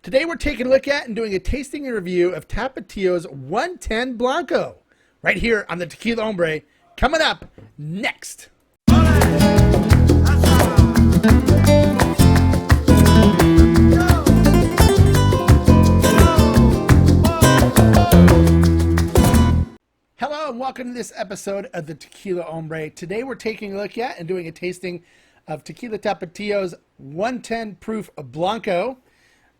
Today we're taking a look at and doing a tasting and review of Tapatio's 110 Blanco, right here on the Tequila Hombre, coming up next. Hello and welcome to this episode of the Tequila Hombre. Today we're taking a look at and doing a tasting of Tequila Tapatio's 110 proof Blanco.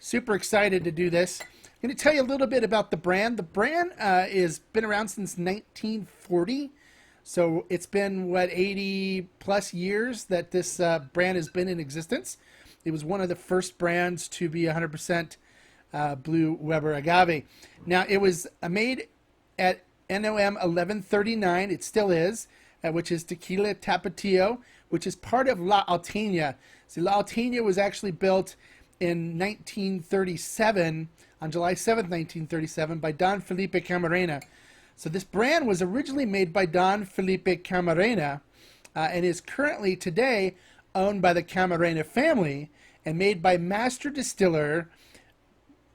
Super excited to do this. I'm going to tell you a little bit about the brand. The brand has been around since 1940. So it's been, 80 plus years that this brand has been in existence. It was one of the first brands to be 100% Blue Weber agave. Now, it was made at NOM 1139. It still is, which is Tequila Tapatio, which is part of La Alteña. So La Alteña was actually built in 1937, on July 7th, 1937, by Don Felipe Camarena. So this brand was originally made by Don Felipe Camarena and is currently today owned by the Camarena family and made by master distiller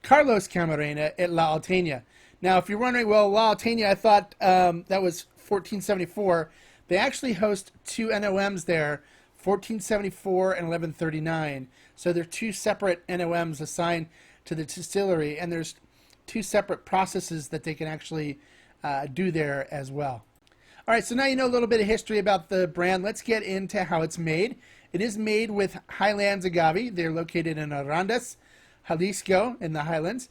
Carlos Camarena at La Alteña. Now, if you're wondering, well, La Alteña, I thought that was 1474. They actually host two NOMs there, 1474 and 1139. So there are two separate NOMs assigned to the distillery, and there's two separate processes that they can actually do there as well. All right, so now you know a little bit of history about the brand. Let's get into how it's made. It is made with Highlands agave. They're located in Arandas, Jalisco, in the Highlands.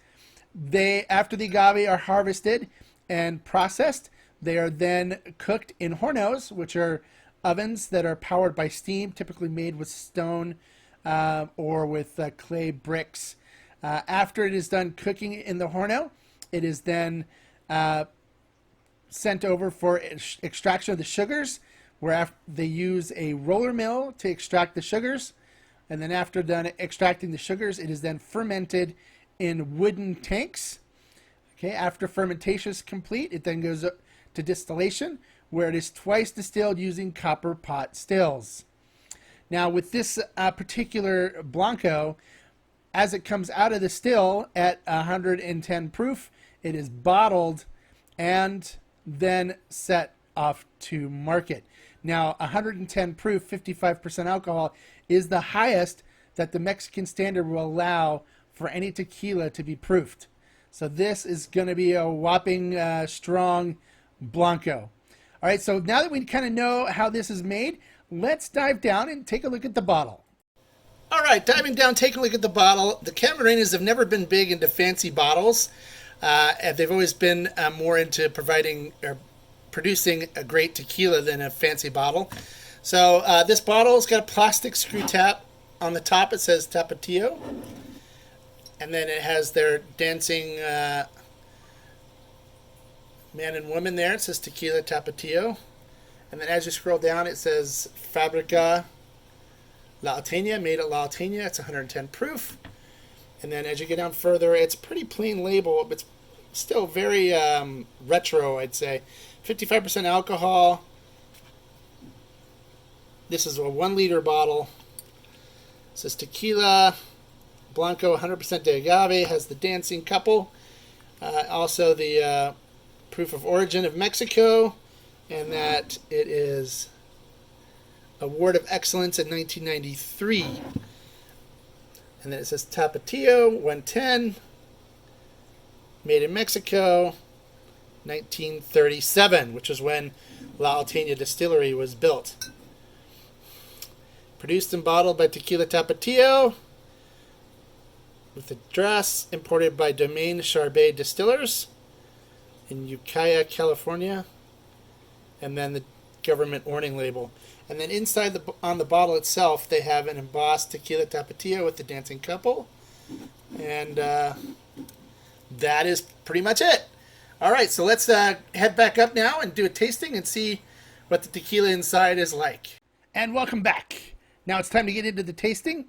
After the agave are harvested and processed, they are then cooked in hornos, which are ovens that are powered by steam, typically made with stone or with clay bricks. After it is done cooking in the horno, it is then sent over for extraction of the sugars, where they use a roller mill to extract the sugars. And then after done extracting the sugars, it is then fermented in wooden tanks. Okay, after fermentation is complete, it then goes to distillation, where it is twice distilled using copper pot stills. Now, with this particular Blanco, as it comes out of the still at 110 proof, it is bottled and then set off to market. Now, 110 proof, 55% alcohol is the highest that the Mexican standard will allow for any tequila to be proofed. So this is going to be a whopping strong Blanco. All right, so now that we kind of know how this is made, let's dive down and take a look at the bottle. All right, diving down, taking a look at the bottle. The Camarenas have never been big into fancy bottles. They've always been more into providing or producing a great tequila than a fancy bottle. So this bottle's got a plastic screw tap. On the top it says Tapatio. And then it has their dancing man and woman there. It says Tequila Tapatio. And then as you scroll down, it says Fabrica La Alteña, made at La Alteña. It's 110 proof. And then as you get down further, it's a pretty plain label, but it's still very retro, I'd say. 55% alcohol. This is a 1 liter bottle. It says Tequila Blanco, 100% de agave, has the dancing couple. Also the proof of origin of Mexico, and that it is Award of Excellence in 1993. And then it says Tapatio, 110, made in Mexico, 1937, which is when La Alteña Distillery was built. Produced and bottled by Tequila Tapatio, with address imported by Domaine Charbet Distillers in Ukiah, California, and then the government warning label. And then inside on the bottle itself, they have an embossed Tequila Tapatio with the dancing couple, and that is pretty much it. All right, so let's head back up now and do a tasting and see what the tequila inside is like. And welcome back. Now it's time to get into the tasting.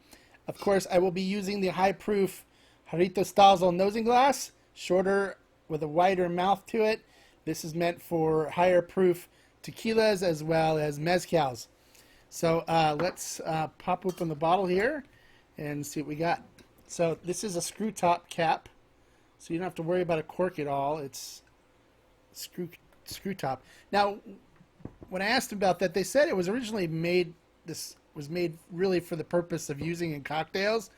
Of course, I will be using the high-proof Jarrito Stazel nosing glass, shorter with a wider mouth to it. This is meant for higher proof tequilas as well as mezcals. So let's pop open the bottle here and see what we got. So this is a screw top cap, so you don't have to worry about a cork at all. It's screw top. Now, when I asked about that, they said it was originally made. This was made really for the purpose of using in cocktails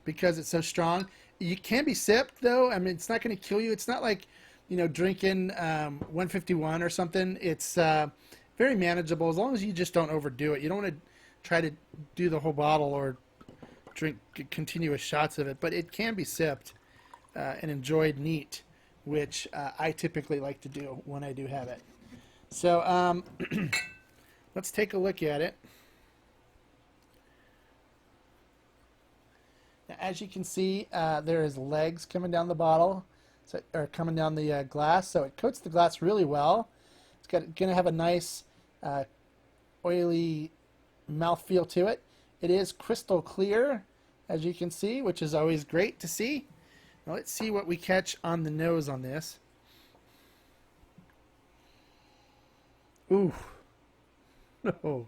because it's so strong. You can be sipped though. I mean, it's not going to kill you. It's not like, you know, drinking 151 or something. It's very manageable as long as you just don't overdo it. You don't want to try to do the whole bottle or drink continuous shots of it, but it can be sipped and enjoyed neat, which I typically like to do when I do have it. So let's take a look at it. Now, as you can see, there is legs coming down the bottle, or coming down the glass, so it coats the glass really well. It's going to have a nice oily mouthfeel to it. It is crystal clear, as you can see, which is always great to see. Now let's see what we catch on the nose on this. Ooh. Oh. All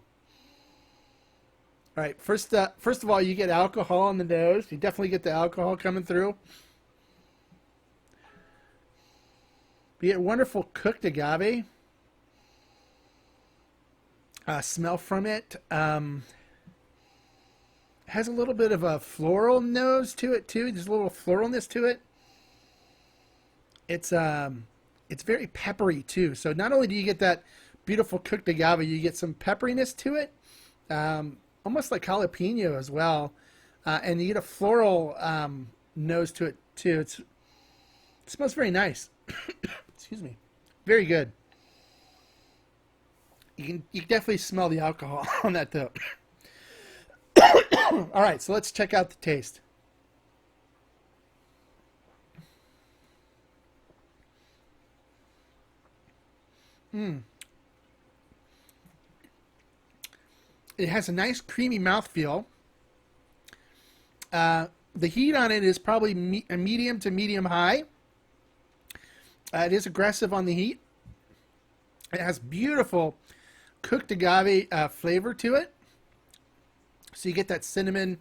right. First of all, you get alcohol on the nose. You definitely get the alcohol coming through. You get wonderful cooked agave. Smell from it. Has a little bit of a floral nose to it too. There's a little floralness to it. It's very peppery too. So not only do you get that beautiful cooked agave, you get some pepperiness to it, almost like jalapeno as well, and you get a floral nose to it too. It smells very nice. Excuse me. Very good. You can definitely smell the alcohol on that though. All right, so let's check out the taste. It has a nice creamy mouthfeel. The heat on it is probably a medium to medium high. It is aggressive on the heat. It has beautiful cooked agave flavor to it. So you get that cinnamon,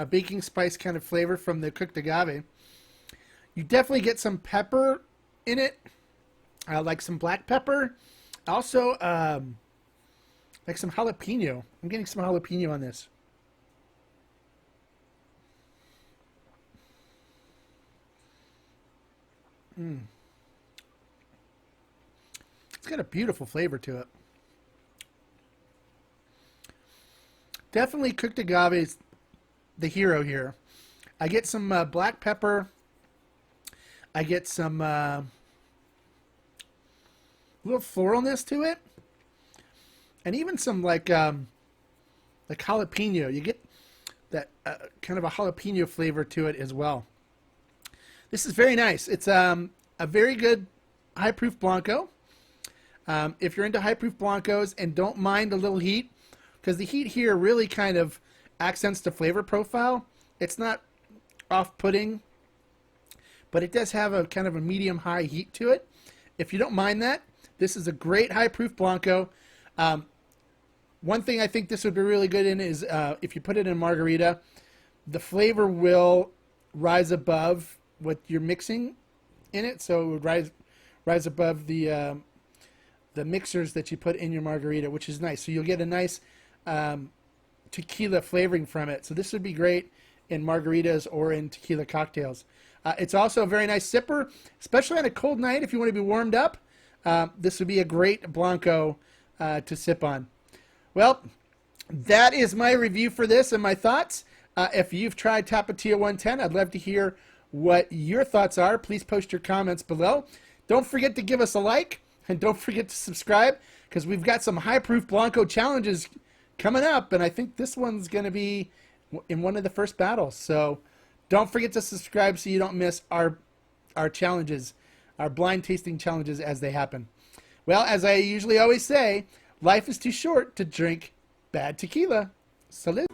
baking spice kind of flavor from the cooked agave. You definitely get some pepper in it, like some black pepper. Also, like some jalapeno. I'm getting some jalapeno on this. It's got a beautiful flavor to it. Definitely cooked agave is the hero here. I get some black pepper. I get some little floralness to it, and even some like jalapeno. You get that kind of a jalapeno flavor to it as well. This is very nice. It's a very good high proof Blanco. If you're into high proof Blancos and don't mind a little heat, because the heat here really kind of accents the flavor profile. It's not off-putting, but it does have a kind of a medium-high heat to it. If you don't mind that, this is a great high-proof Blanco. One thing I think this would be really good in is if you put it in margarita, the flavor will rise above what you're mixing in it, so it would rise above the mixers that you put in your margarita, which is nice. So you'll get a nice tequila flavoring from it. So this would be great in margaritas or in tequila cocktails. It's also a very nice sipper, especially on a cold night if you want to be warmed up. This would be a great Blanco to sip on. Well, that is my review for this and my thoughts. If you've tried Tapatio 110, I'd love to hear what your thoughts are. Please post your comments below. Don't forget to give us a like, and don't forget to subscribe, because we've got some high-proof Blanco challenges coming up, and I think this one's going to be in one of the first battles. So don't forget to subscribe so you don't miss our challenges, our blind tasting challenges as they happen. Well, as I usually always say, life is too short to drink bad tequila. Salud.